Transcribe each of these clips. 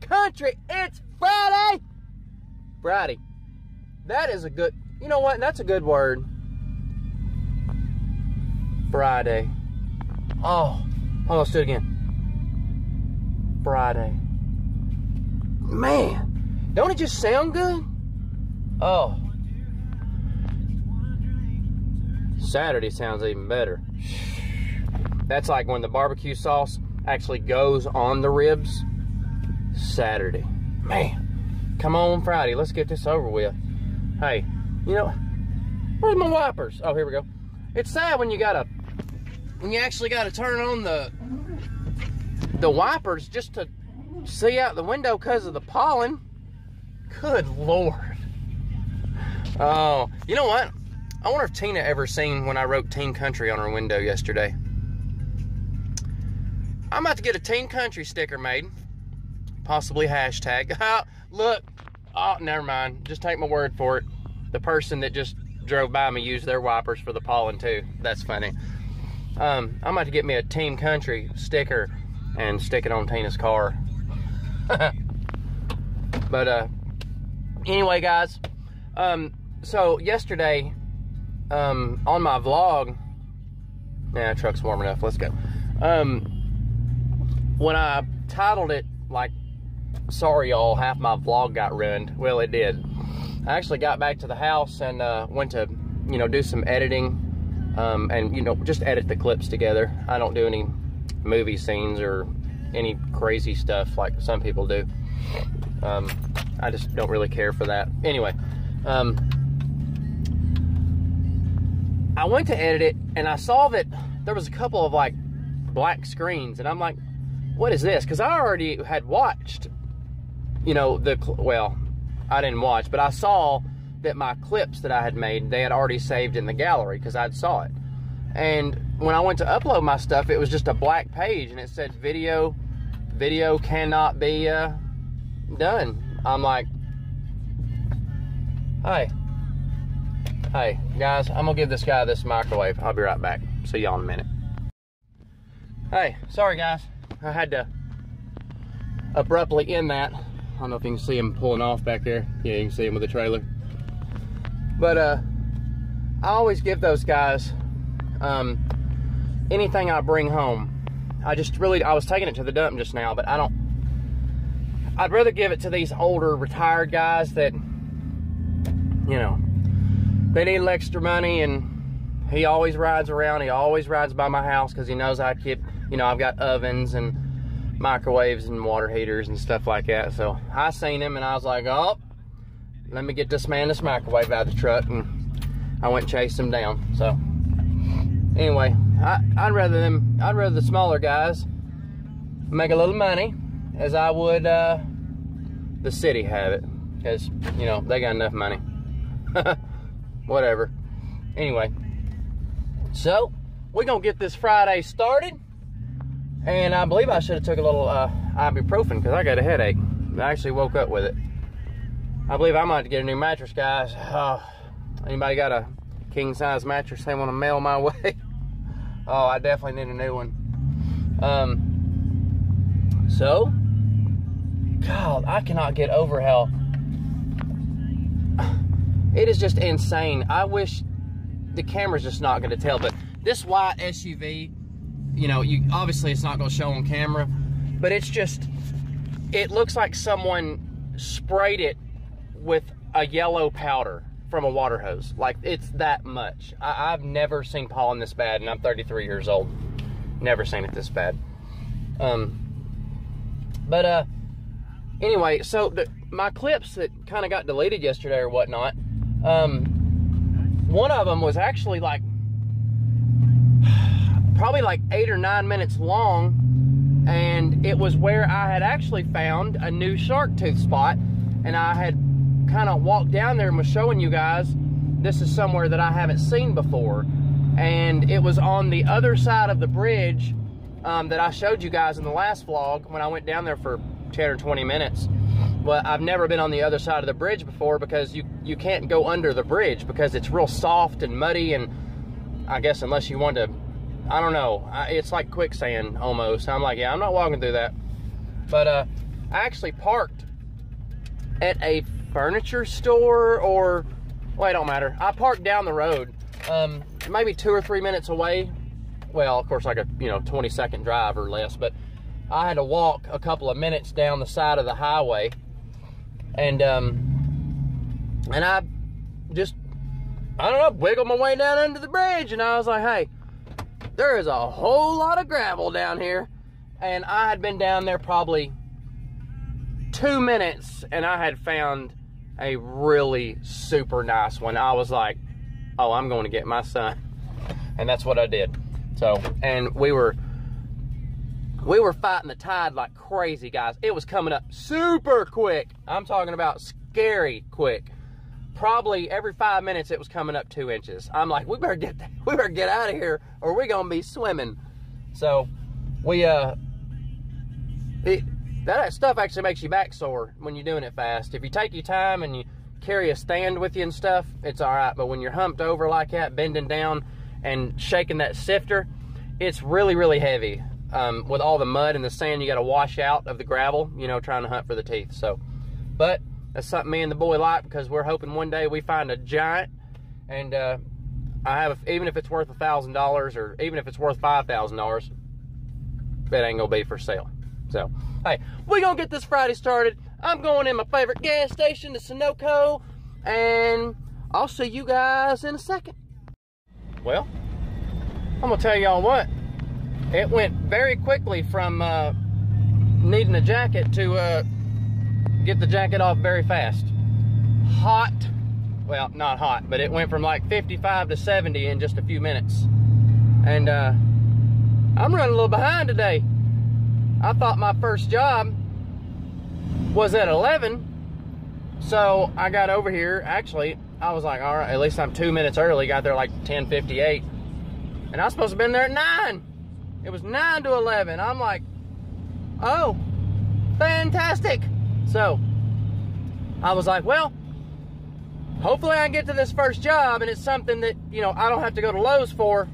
country. It's Friday. Friday. That is a good, you know what? That's a good word. Friday. Oh, let's do it again. Friday. Man, don't it just sound good? Oh. Saturday sounds even better. That's like when the barbecue sauce actually goes on the ribs. Saturday. Man, come on Friday. Let's get this over with. Hey, you know, where's my wipers? Oh, here we go. It's sad when you actually gotta turn on the wipers just to see out the window because of the pollen. Good Lord. Oh, you know what? I wonder if Tina ever seen when I wrote Teen Country on her window yesterday. I'm about to get a Teen Country sticker made. Possibly hashtag. Look. Oh, never mind. Just take my word for it. The person that just drove by me used their wipers for the pollen too. That's funny. I'm about to get me a Teen Country sticker and stick it on Tina's car. But anyway, guys. So yesterday, on my vlog, truck's warm enough. Let's go. When I titled it like, sorry y'all, half my vlog got ruined. Well, it did. I actually got back to the house and went to, you know, do some editing, and, you know, just edit the clips together. I don't do any movie scenes or any crazy stuff like some people do. I just don't really care for that. Anyway, I went to edit it and I saw that there was a couple of like black screens, and I'm like, what is this? Because I already had watched, you know, well, I didn't watch, but I saw that my clips that I had made, they had already saved in the gallery because I'd saw it. And when I went to upload my stuff, it was just a black page and it said video cannot be done. I'm like, hey guys, I'm gonna give this guy this microwave. I'll be right back. See y'all in a minute. Hey, sorry guys, I had to abruptly end that. I don't know if you can see him pulling off back there. Yeah, you can see him with the trailer. But I always give those guys anything I bring home. I was taking it to the dump just now, but I'd rather give it to these older retired guys that, you know, they need extra money, and he always rides around. He always rides by my house because he knows I keep, you know, I've got ovens and microwaves and water heaters and stuff like that. So I seen him and I was like, oh, let me get this man this microwave out of the truck, and I went and chased him down. So anyway, I'd rather the smaller guys make a little money as I would the city have it, because, you know, they got enough money. Whatever. Anyway, so we're gonna get this Friday started, and I believe I should have took a little ibuprofen because I got a headache. I actually woke up with it. I believe I might have to get a new mattress, guys. Anybody got a king size mattress they want to mail my way? Oh, I definitely need a new one. So, God, I cannot get over how it is just insane. I wish the camera's just not going to tell, but this white SUV, you know, obviously it's not going to show on camera, but it's just, it looks like someone sprayed it with a yellow powder from a water hose. Like, it's that much. I've never seen pollen this bad, and I'm 33 years old. Never seen it this bad. Anyway, so my clips that kind of got deleted yesterday or whatnot, one of them was actually like probably like 8 or 9 minutes long, and it was where I had actually found a new shark tooth spot, and I had kind of walked down there and was showing you guys this is somewhere that I haven't seen before, and it was on the other side of the bridge that I showed you guys in the last vlog when I went down there for 10 or 20 minutes. Well, I've never been on the other side of the bridge before because you can't go under the bridge because it's real soft and muddy, and I guess unless you want to, I don't know, it's like quicksand almost. I'm like, yeah, I'm not walking through that. But I actually parked at a furniture store, or, well, it don't matter. I parked down the road, maybe 2 or 3 minutes away. Well, of course, like a 20-second drive or less, but I had to walk a couple of minutes down the side of the highway, and I just, I don't know, wiggled my way down under the bridge, and I was like, hey, there is a whole lot of gravel down here. And I had been down there probably 2 minutes, and I had found a really super nice one. I was like, oh, I'm going to get my son. And that's what I did. So, and we were fighting the tide like crazy, guys. It was coming up super quick. I'm talking about scary quick. Probably every 5 minutes it was coming up 2 inches. I'm like, we better get out of here, or we're gonna be swimming. So we that stuff actually makes you back sore when you're doing it fast. If you take your time and you carry a stand with you and stuff, it's all right. But when you're humped over like that, bending down and shaking that sifter, it's really, really heavy. With all the mud and the sand you got to wash out of the gravel, trying to hunt for the teeth. So, but that's something me and the boy like, because we're hoping one day we find a giant. And I have, even if it's worth $1,000, or even if it's worth $5,000, it ain't gonna be for sale. So, hey, we're gonna get this Friday started. I'm going in my favorite gas station, the Sunoco, and I'll see you guys in a second. Well, I'm gonna tell y'all what, it went very quickly from needing a jacket to get the jacket off very fast. Hot, well, not hot, but it went from like 55 to 70 in just a few minutes. And I'm running a little behind today. I thought my first job was at 11, so I got over here. Actually, I was like, all right, at least I'm 2 minutes early. Got there like 10:58, and I was supposed to have been there at 9. It was 9 to 11. I'm like, oh, fantastic. So I was like, well, hopefully I get to this first job, and it's something that, I don't have to go to Lowe's for.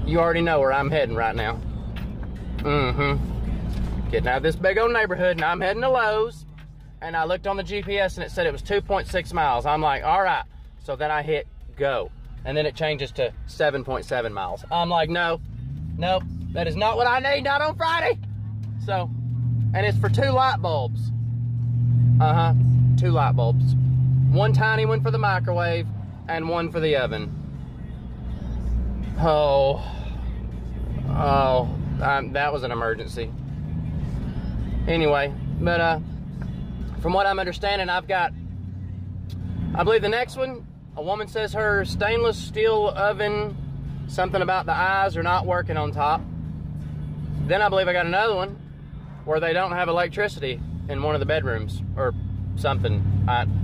You already know where I'm heading right now. Getting out of this big old neighborhood, and I'm heading to Lowe's. And I looked on the GPS, and it said it was 2.6 miles. I'm like, all right. So then I hit go. And then it changes to 7.7 miles. I'm like, nope, that is not what I need, not on Friday. So, and it's for 2 light bulbs. 2 light bulbs. One tiny one for the microwave, and one for the oven. That was an emergency. Anyway, but from what I'm understanding, I believe the next one, a woman says her stainless steel oven, something about the eyes are not working on top. Then I believe I got another one where they don't have electricity in one of the bedrooms or something.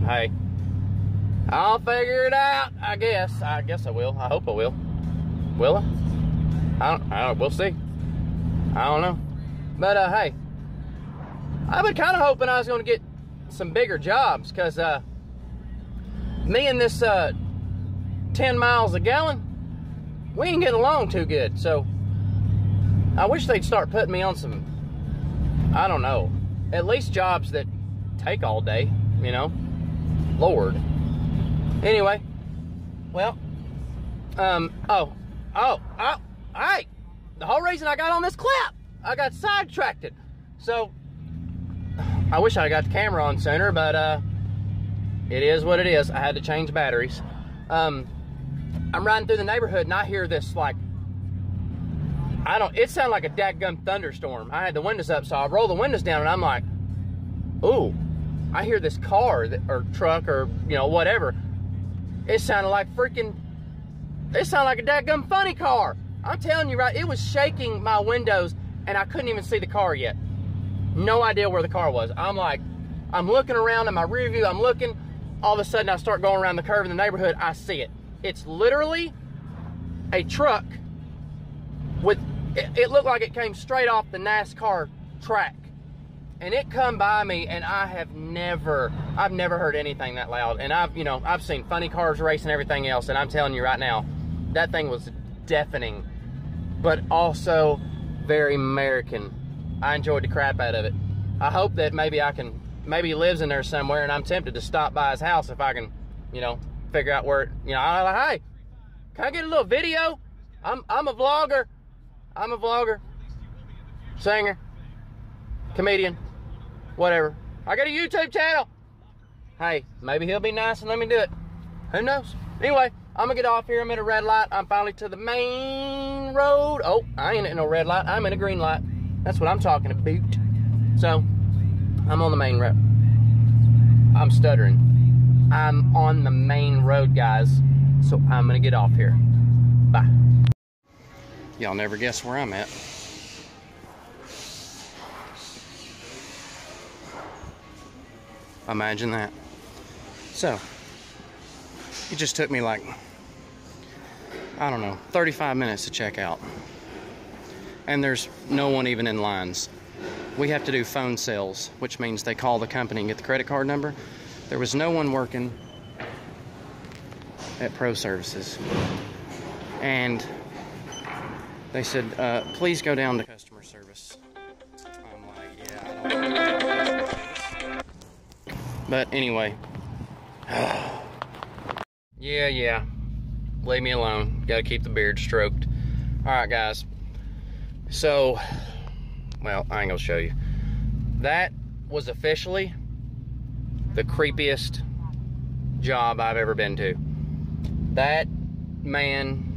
Hey, I'll figure it out, I guess. I will. I hope I will. Will I? I don't, we'll see. I don't know. But, hey, I've been kind of hoping I was going to get some bigger jobs, because me and this 10 miles a gallon, we ain't getting along too good. So I wish they'd start putting me on some, I don't know, at least jobs that take all day, Lord. Anyway, well, hey, the whole reason I got on this clip, I got sidetracked. So I wish I got the camera on sooner, but it is what it is. I had to change batteries. I'm riding through the neighborhood, and I hear this, like, it sounded like a dadgum thunderstorm. I had the windows up, so I roll the windows down, and I'm like, ooh, I hear this car or truck or, whatever. It sounded like a dadgum funny car. I'm telling you, right, it was shaking my windows, and I couldn't even see the car yet. No idea where the car was. I'm like, I'm looking around in my rear view, I'm looking. All of a sudden, I start going around the curve in the neighborhood. I see it. It's literally a truck with, it looked like it came straight off the NASCAR track. And it come by me, and I've never heard anything that loud. And I've seen funny cars race and everything else, and I'm telling you right now, that thing was deafening, but also very American. I enjoyed the crap out of it. I hope that maybe maybe he lives in there somewhere, and I'm tempted to stop by his house if I can, you know, figure out where, you know, I'm like, hey, can I get a little video? I'm a vlogger. I'm a vlogger, singer, comedian, whatever. I got a YouTube channel. Hey, maybe he'll be nice and let me do it. Who knows? Anyway, I'm gonna get off here. I'm at a red light. I'm finally to the main road. Oh, I ain't in no red light. I'm in a green light. That's what I'm talking about. So, I'm on the main road. I'm stuttering. I'm on the main road, guys. So, I'm gonna get off here. Bye. Y'all never guess where I'm at. Imagine that. So, it just took me like, I don't know, 35 minutes to check out. And there's no one even in lines. We have to do phone sales, which means they call the company and get the credit card number. There was no one working at Pro Services. And they said, please go down to customer service. I'm like, yeah, I don't know. But anyway. Yeah. Leave me alone. Gotta keep the beard stroked. Alright, guys. So, well, I ain't gonna show you. That was officially the creepiest job I've ever been to. That man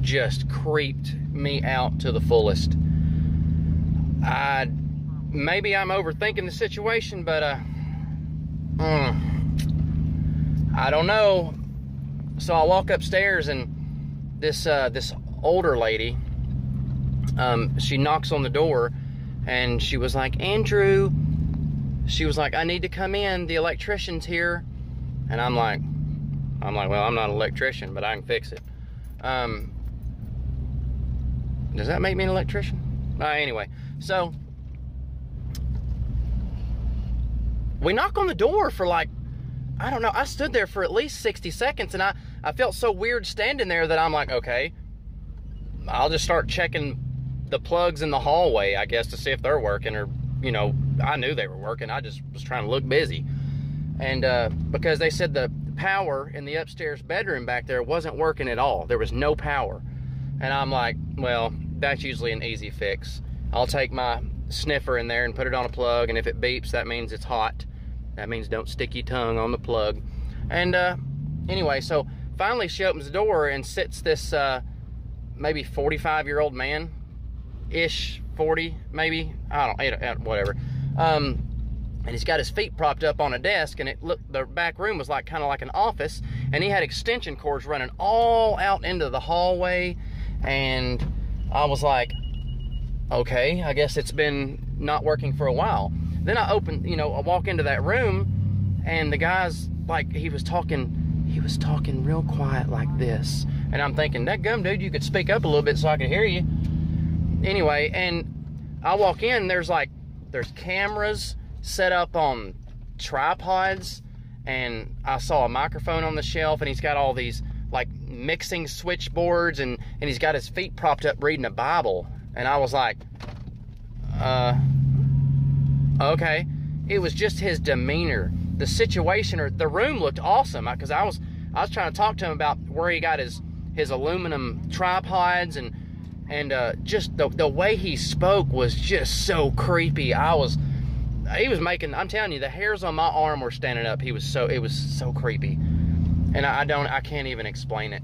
just creeped me out to the fullest. Maybe I'm overthinking the situation, but I don't know. So I walk upstairs, and this older lady, she knocks on the door, and she was like, Andrew, she was like, I need to come in, the electrician's here. And I'm like, well, I'm not an electrician, but I can fix it. Does that make me an electrician? Anyway, so we knock on the door for like, I don't know, I stood there for at least 60 seconds, and I felt so weird standing there that I'm like, okay, I'll just start checking the plugs in the hallway, I guess, to see if they're working, or, you know, I knew they were working. I just was trying to look busy. And because they said the power in the upstairs bedroom back there wasn't working at all. There was no power. And I'm like, well, that's usually an easy fix. I'll take my sniffer in there and put it on a plug, and if it beeps, that means it's hot. That means don't stick your tongue on the plug. And anyway, so finally she opens the door and sits this maybe 45-year-old man-ish, 40 maybe, I don't know, whatever. And he's got his feet propped up on a desk, and it looked, the back room was like kind of like an office, and he had extension cords running all out into the hallway. And I was like, okay, I guess it's been not working for a while. Then I open, you know, I walk into that room, and the guy's like, he was talking real quiet like this. And I'm thinking, that gum dude, you could speak up a little bit so I could hear you. Anyway, and I walk in, there's cameras set up on tripods, and I saw a microphone on the shelf, and he's got all these like mixing switchboards, and he's got his feet propped up reading a Bible. And I was like, okay. It was just his demeanor, the situation, or the room looked awesome, because I was trying to talk to him about where he got his aluminum tripods, and just the way he spoke was just so creepy. He was making, I'm telling you, the hairs on my arm were standing up. It was so creepy. And I can't even explain it.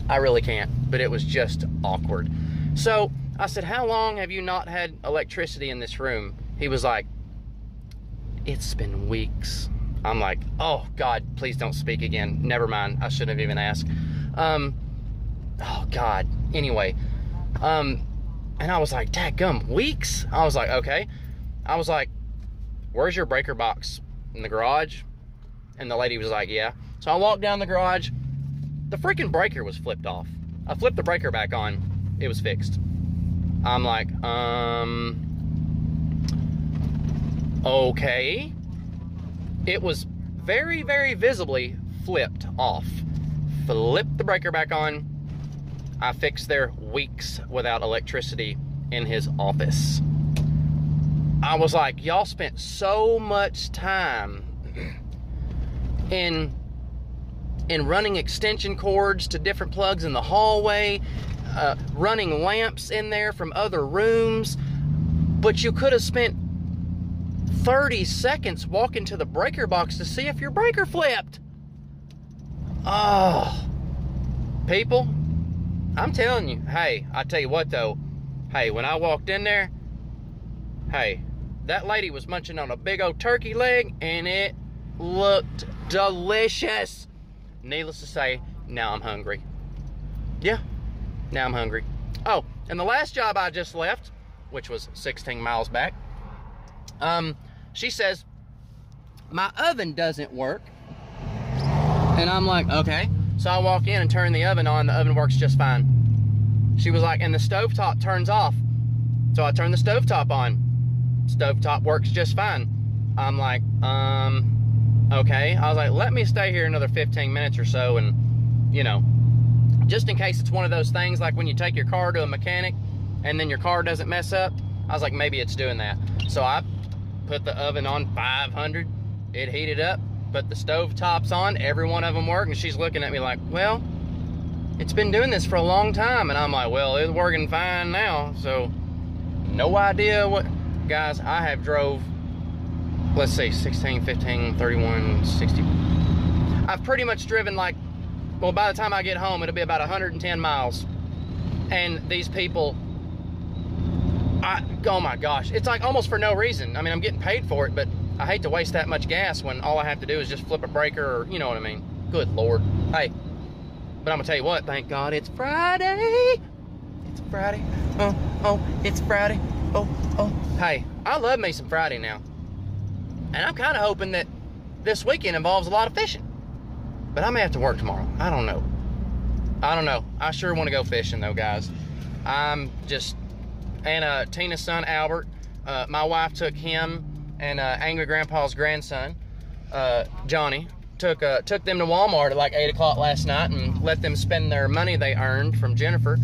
I really can't, but it was just awkward. So I said, how long have you not had electricity in this room? He was like, it's been weeks. I'm like, oh God, please don't speak again. Never mind, I shouldn't have even asked. Oh God, anyway. And I was like, dadgum, weeks? I was like, okay. I was like, where's your breaker box? In the garage? And the lady was like, yeah. So I walked down the garage. The freaking breaker was flipped off. I flipped the breaker back on. It was fixed. I'm like, okay. It was very, very visibly flipped off. Flipped the breaker back on. I fixed their weeks without electricity in his office. I was like, y'all spent so much time in running extension cords to different plugs in the hallway, running lamps in there from other rooms, but you could have spent 30 seconds walking to the breaker box to see if your breaker flipped. Oh, people, I'm telling you, hey, I tell you what though, hey, when I walked in there, hey, that lady was munching on a big old turkey leg and it looked delicious. Needless to say, now I'm hungry. Yeah, now I'm hungry. Oh, and the last job I just left, which was 16 miles back, she says, my oven doesn't work. And I'm like, okay. So I walk in and turn the oven on. The oven works just fine. She was like, and the stovetop turns off. So I turn the stovetop on. Stovetop works just fine. I'm like, okay. I was like, let me stay here another 15 minutes or so, and, you know, just in case it's one of those things like when you take your car to a mechanic and then your car doesn't mess up. I was like, maybe it's doing that. So I put the oven on 500. It heated up. Put the stove tops on. Every one of them work. And she's looking at me like, well, it's been doing this for a long time. And I'm like, well, it's working fine now. So no idea what. Guys, I have drove, let's see, 16, 15, 31, 60. I've pretty much driven like, well, by the time I get home, it'll be about 110 miles. And these people, oh my gosh, it's like almost for no reason. I mean, I'm getting paid for it, but I hate to waste that much gas when all I have to do is just flip a breaker, or you know what I mean. Good Lord. Hey, but I'm gonna tell you what, thank God it's Friday. It's Friday. Oh, it's Friday. Oh. Hey, I love me some Friday now. And I'm kind of hoping that this weekend involves a lot of fishing. But I may have to work tomorrow. I don't know. I sure want to go fishing though, guys. I'm just, and Tina's son, Albert, my wife took him and Angry Grandpa's grandson, Johnny, took them to Walmart at like 8 o'clock last night and let them spend their money they earned from Jennifer.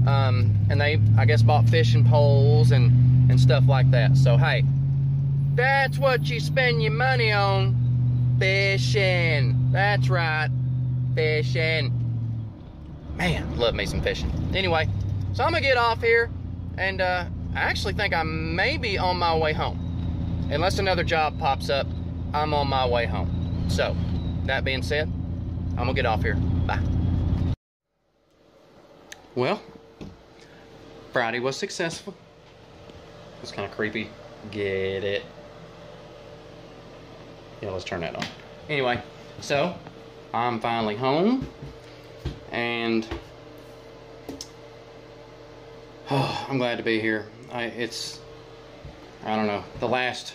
And they, I guess, bought fishing poles and stuff like that. So, hey, that's what you spend your money on. Fishing. That's right. Fishing. Man, love me some fishing. Anyway, so I'm going to get off here. And I actually think I may be on my way home. Unless another job pops up, I'm on my way home. So, that being said, I'm going to get off here. Bye. Well, Friday was successful. It's kind of creepy. Get it? Yeah, let's turn that on. Anyway, so I'm finally home, and I'm glad to be here. I don't know. The last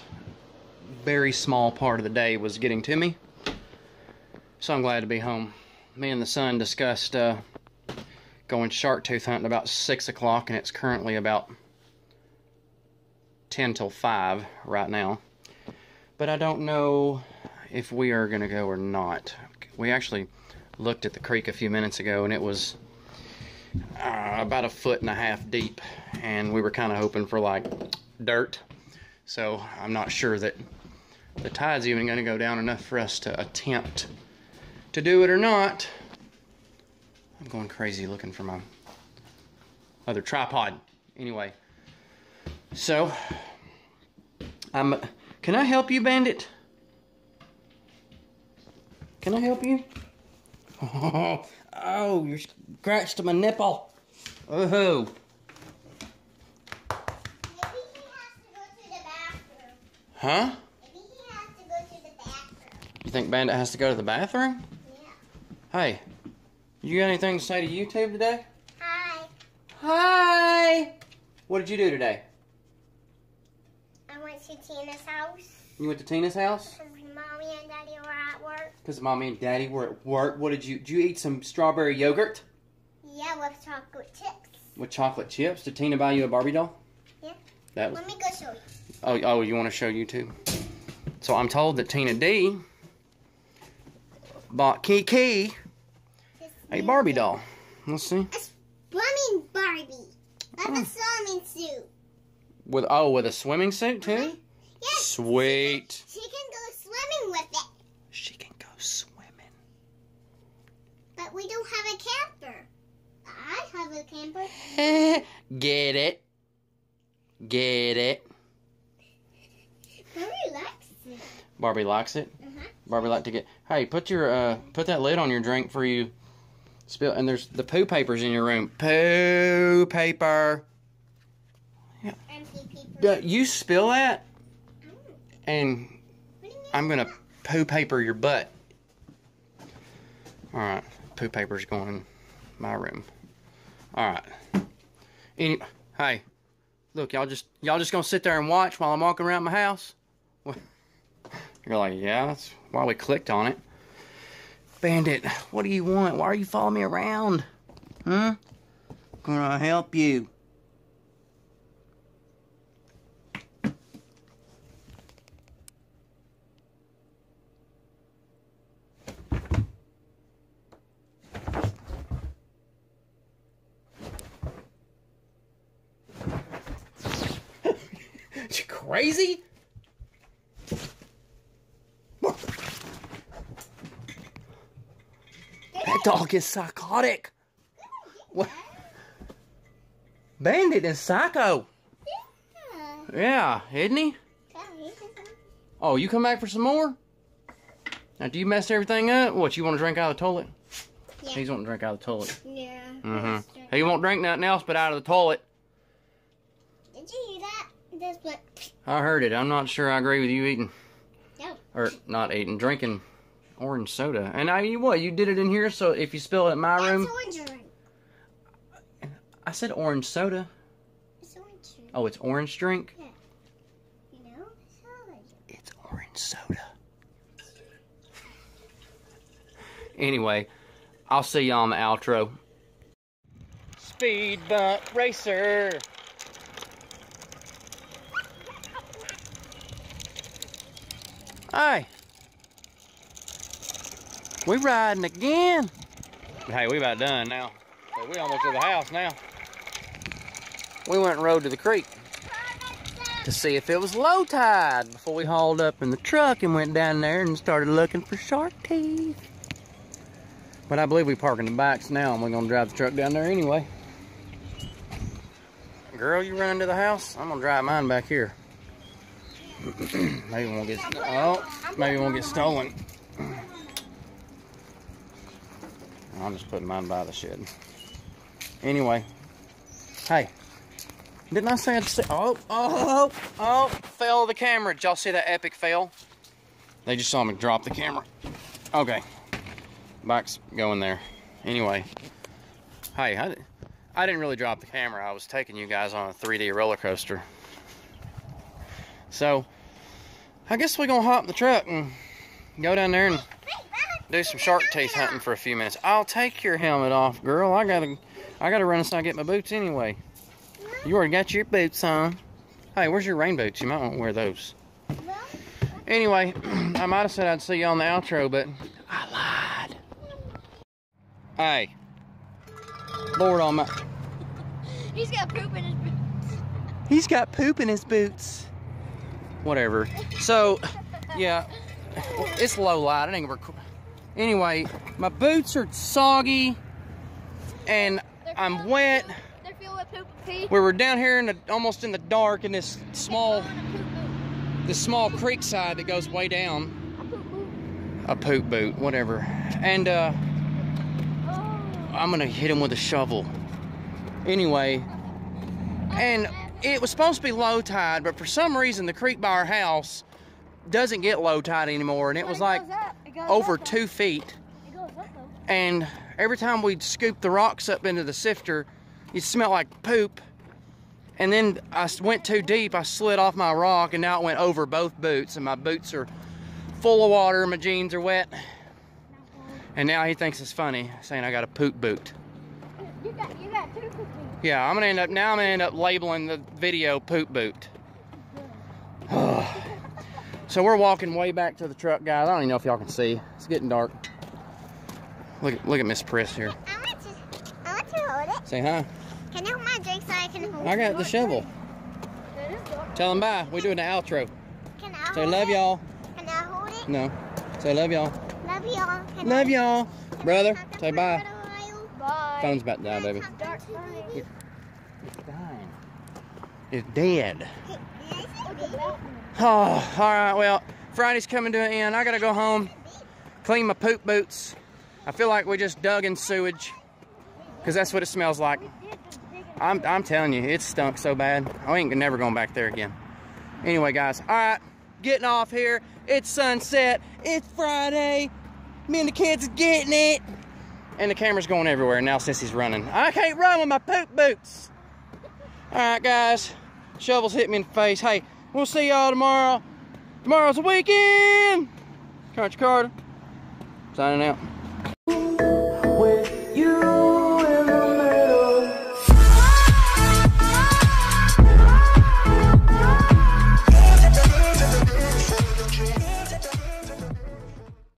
very small part of the day was getting to me, so I'm glad to be home. Me and the son discussed going shark tooth hunting about 6 o'clock, and it's currently about 10 till 5 right now. But I don't know if we are going to go or not. We actually looked at the creek a few minutes ago, and it was about 1.5 feet deep, and we were kind of hoping for like dirt. So I'm not sure that the tide's even going to go down enough for us to attempt to do it or not. I'm going crazy looking for my other tripod. Anyway, so can I help you, Bandit? Can I help you? Oh, you scratched my nipple. Oh. Maybe he has to go to the bathroom. Huh? Maybe he has to go to the bathroom. You think Bandit has to go to the bathroom? Yeah. Hey, you got anything to say to YouTube today? Hi. Hi! What did you do today? I went to Tina's house. You went to Tina's house? Because Mommy and Daddy were at work. Because Mommy and Daddy were at work. What did you eat some strawberry yogurt? Yeah, with chocolate chips. With chocolate chips? Did Tina buy you a Barbie doll? Yeah. That was... Let me go show you. Oh, you want to show YouTube? So I'm told that Tina D bought Kiki a Barbie doll. Let's see. A swimming Barbie. Like a swimming suit. With a swimming suit too? Yes. Sweet. She can go swimming with it. She can go swimming. But we don't have a camper. I have a camper. Get it. Get it. Barbie likes it. Barbie likes it? Uh-huh. Barbie like to get... Hey, put that lid on your drink for you spill. And there's the poo papers in your room. Poo paper. Yeah. Empty paper. You spill that, Oh. and I'm going to poo paper your butt. Alright. Poo paper's going in my room. Alright. Hey. Look, y'all just gonna sit there and watch while I'm walking around my house? You're like, yeah, that's why we clicked on it. Bandit, what do you want? Why are you following me around? Huh? Gonna help you. You crazy? That dog is psychotic. What? Bandit is psycho. Yeah, isn't he? Oh, you come back for some more? Now, do you mess everything up? What, you want to drink out of the toilet? Yeah. He's wanting to drink out of the toilet. Yeah. Mm-hmm. He won't drink nothing else but out of the toilet. Did you hear that? That's what. I heard it. I'm not sure I agree with you eating. No. Or not eating, drinking orange soda. And you did it in here, so if you spill it in my room. That's orange drink. I said orange soda. It's orange drink. Oh, it's orange drink? Yeah. You know? Soda. It's orange soda. Anyway, I'll see y'all on the outro. Speed bump racer. Hey. We riding again. Hey, we about done now. So we almost to the house now. We went and rode to the creek to see if it was low tide before we hauled up in the truck and went down there and started looking for shark teeth. But I believe we parking the bikes now and we're gonna drive the truck down there anyway. Girl, you running to the house? I'm gonna drive mine back here. Maybe it won't get stolen. I'm just putting mine by the shed. Anyway, hey, didn't I say I'd say? Oh! Fell the camera. Did y'all see that epic fail? They just saw me drop the camera. Okay, bike's going there. Anyway, hey, I didn't really drop the camera. I was taking you guys on a 3D roller coaster. So, I guess we're gonna hop in the truck and go down there and do some shark teeth hunting for a few minutes. I'll take your helmet off, girl. I gotta run inside and get my boots anyway. You already got your boots on. Hey, where's your rain boots? You might want to wear those. Anyway, I might have said I'd see you on the outro, but I lied. Hey, Lord on my... He's got poop in his boots. He's got poop in his boots. Whatever. So, yeah, it's low light. It ain't gonna anyway, my boots are soggy, and I'm wet. They're filled with poop and pee. We were down here almost in the dark in this small creek side that goes way down. A poop boot, whatever. And I'm gonna hit him with a shovel. Anyway, and it was supposed to be low tide, but for some reason the creek by our house doesn't get low tide anymore, and it was like over 2 feet. It goes up though. And every time we'd scoop the rocks up into the sifter, it smelled like poop. And then I went too deep, I slid off my rock, and now it went over both boots, and my boots are full of water, my jeans are wet. And now he thinks it's funny, saying I got a poop boot. You got 2 poop boots. Yeah, I'm gonna end up labeling the video poop boot. So we're walking way back to the truck, guys. I don't even know if y'all can see. It's getting dark. Look at Miss Priss here. I want to hold it. Say hi. Can you hold my drink so I can hold it? I got the shovel. Tell them bye. We're doing the outro. Can I Say hold love it? y'all. Can I hold it? No. Say love y'all. Love y'all. Love y'all. Brother, say bye. Bye. Phone's about to die, baby. It's dying. It's dead. Oh, all right. Well, Friday's coming to an end. I gotta go home, clean my poop boots. I feel like we just dug in sewage, because that's what it smells like. I'm telling you, it stunk so bad. I ain't never going back there again. Anyway, guys, all right, getting off here. It's sunset. It's Friday. Me and the kids are getting it. And the camera's going everywhere. Now Sissy's running. I can't run with my poop boots. All right, guys. Shovels hit me in the face. Hey, we'll see y'all tomorrow. Tomorrow's the weekend. Country Carter signing out.